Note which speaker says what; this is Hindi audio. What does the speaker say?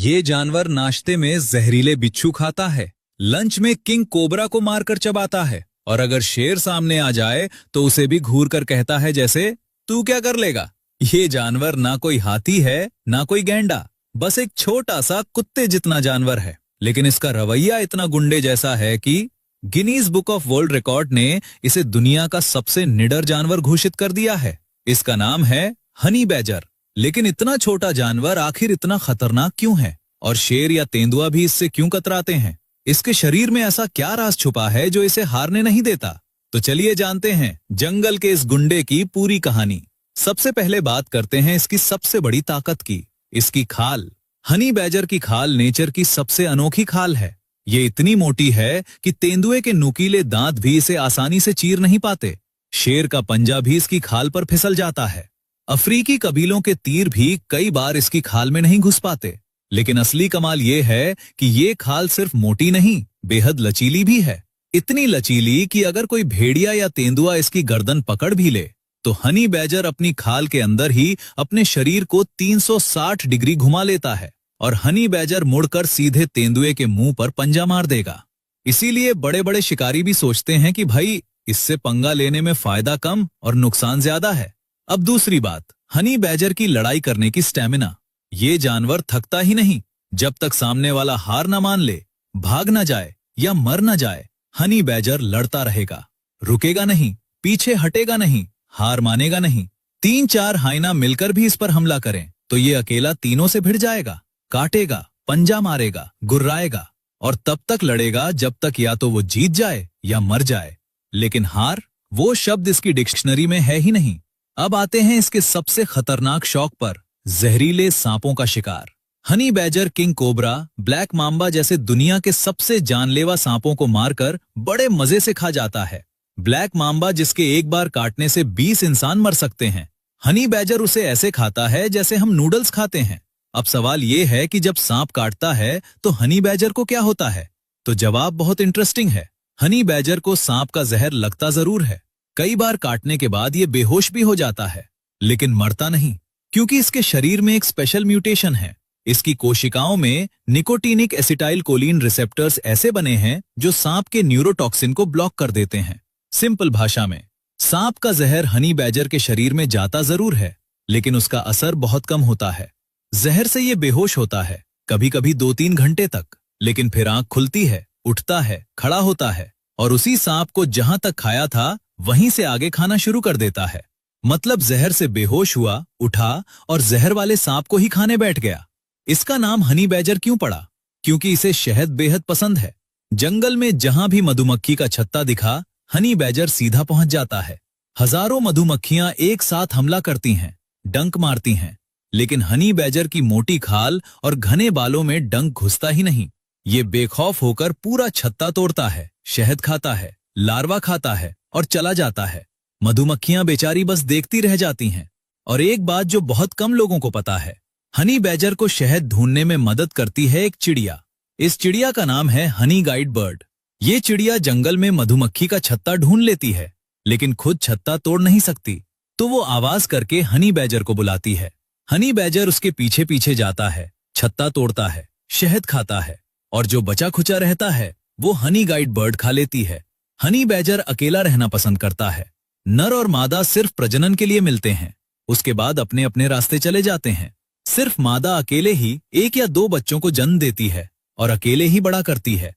Speaker 1: ये जानवर नाश्ते में जहरीले बिच्छू खाता है, लंच में किंग कोबरा को मारकर चबाता है और अगर शेर सामने आ जाए तो उसे भी घूर कर कहता है जैसे तू क्या कर लेगा। ये जानवर ना कोई हाथी है ना कोई गैंडा, बस एक छोटा सा कुत्ते जितना जानवर है, लेकिन इसका रवैया इतना गुंडे जैसा है कि Guinness book of world record ने इसे दुनिया का सबसे निडर जानवर घोषित कर दिया है। इसका नाम है हनी बैजर। लेकिन इतना छोटा जानवर आखिर इतना खतरनाक क्यों है और शेर या तेंदुआ भी इससे क्यों कतराते हैं? इसके शरीर में ऐसा क्या राज छुपा है जो इसे हारने नहीं देता? तो चलिए जानते हैं जंगल के इस गुंडे की पूरी कहानी। सबसे पहले बात करते हैं इसकी सबसे बड़ी ताकत की, इसकी खाल। हनी बैजर की खाल नेचर की सबसे अनोखी खाल है। ये इतनी मोटी है कि तेंदुए के नुकीले दांत भी इसे आसानी से चीर नहीं पाते। शेर का पंजा भी इसकी खाल पर फिसल जाता है। अफ्रीकी कबीलों के तीर भी कई बार इसकी खाल में नहीं घुस पाते। लेकिन असली कमाल ये है कि ये खाल सिर्फ मोटी नहीं, बेहद लचीली भी है। इतनी लचीली कि अगर कोई भेड़िया या तेंदुआ इसकी गर्दन पकड़ भी ले तो हनी बैजर अपनी खाल के अंदर ही अपने शरीर को 360 डिग्री घुमा लेता है और हनी बैजर मुड़कर सीधे तेंदुए के मुंह पर पंजा मार देगा। इसीलिए बड़े बड़े शिकारी भी सोचते हैं कि भाई इससे पंगा लेने में फायदा कम और नुकसान ज्यादा है। अब दूसरी बात, हनी बैजर की लड़ाई करने की स्टैमिना। ये जानवर थकता ही नहीं। जब तक सामने वाला हार न मान ले, भाग न जाए या मर न जाए, हनी बैजर लड़ता रहेगा, रुकेगा नहीं, पीछे हटेगा नहीं, हार मानेगा नहीं। 3-4 हाइना मिलकर भी इस पर हमला करें तो ये अकेला तीनों से भिड़ जाएगा, काटेगा, पंजा मारेगा, गुर्राएगा और तब तक लड़ेगा जब तक या तो वो जीत जाए या मर जाए। लेकिन हार, वो शब्द इसकी डिक्शनरी में है ही नहीं। अब आते हैं इसके सबसे खतरनाक शौक पर, जहरीले सांपों का शिकार। Honey badger king cobra, black Mamba जैसे दुनिया के सबसे जानलेवा सांपों को मारकर बड़े मजे से खा जाता है। ब्लैक मांबा जिसके एक बार काटने से 20 इंसान मर सकते हैं, हनी बैजर उसे ऐसे खाता है जैसे हम नूडल्स खाते हैं। अब सवाल ये है कि जब सांप काटता है तो हनी बैजर को क्या होता है? तो जवाब बहुत इंटरेस्टिंग है। हनी बैजर को सांप का जहर लगता जरूर है। कई बार काटने के बाद ये बेहोश भी हो जाता है, लेकिन मरता नहीं, क्योंकि इसके शरीर में एक स्पेशल म्यूटेशन है। इसकी कोशिकाओं में निकोटीनिक एसिटाइल कोलिन रिसेप्टर्स ऐसे बने हैं जो सांप के न्यूरोटॉक्सिन को ब्लॉक कर देते हैं। सिंपल भाषा में, सांप का जहर हनी बैजर के शरीर में जाता जरूर है, लेकिन उसका असर बहुत कम होता है। जहर से ये बेहोश होता है, कभी कभी 2-3 घंटे तक, लेकिन फिर आंख खुलती है, उठता है, खड़ा होता है और उसी सांप को जहां तक खाया था वहीं से आगे खाना शुरू कर देता है। मतलब जहर से बेहोश हुआ, उठा और जहर वाले सांप को ही खाने बैठ गया। इसका नाम हनी बैजर क्यों पड़ा? क्योंकि इसे शहद बेहद पसंद है। जंगल में जहां भी मधुमक्खी का छत्ता दिखा, हनी बैजर सीधा पहुंच जाता है। हजारों मधुमक्खियां एक साथ हमला करती हैं, डंक मारती हैं, लेकिन हनी बैजर की मोटी खाल और घने बालों में डंक घुसता ही नहीं। ये बेखौफ होकर पूरा छत्ता तोड़ता है, शहद खाता है, लार्वा खाता है और चला जाता है। मधुमक्खियां बेचारी बस देखती रह जाती हैं। और एक बात जो बहुत कम लोगों को पता है, हनी बैजर को शहद ढूंढने में मदद करती है एक चिड़िया। इस चिड़िया का नाम है हनी गाइड बर्ड। ये चिड़िया जंगल में मधुमक्खी का छत्ता ढूंढ लेती है, लेकिन खुद छत्ता तोड़ नहीं सकती, तो वो आवाज करके हनी बैजर को बुलाती है। हनी बैजर उसके पीछे पीछे जाता है, छत्ता तोड़ता है, शहद खाता है और जो बचा खुचा रहता है वो हनी गाइड बर्ड खा लेती है। हनी बैजर अकेला रहना पसंद करता है। नर और मादा सिर्फ प्रजनन के लिए मिलते हैं, उसके बाद अपने अपने रास्ते चले जाते हैं। सिर्फ मादा अकेले ही 1 या 2 बच्चों को जन्म देती है और अकेले ही बड़ा करती है।